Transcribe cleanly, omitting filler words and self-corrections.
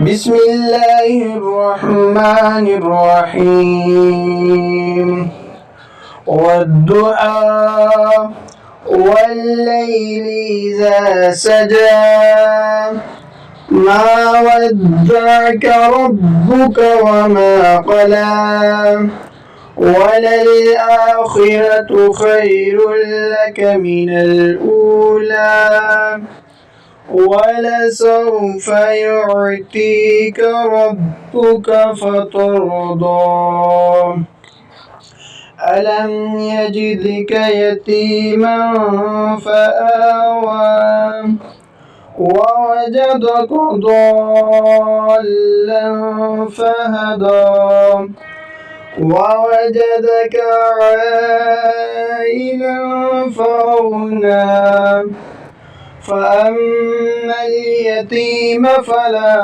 بسم الله الرحمن الرحيم والضحى والليل إذا سجى ما ودعك ربك وما قلى وللآخرة خير لك من الأولى ولسوف يعطيك ربك فترضى ألم يجدك يتيما فآوى ووجدك ضالا فهدى ووجدك عائلا فأغنى فأما اليتيم فلا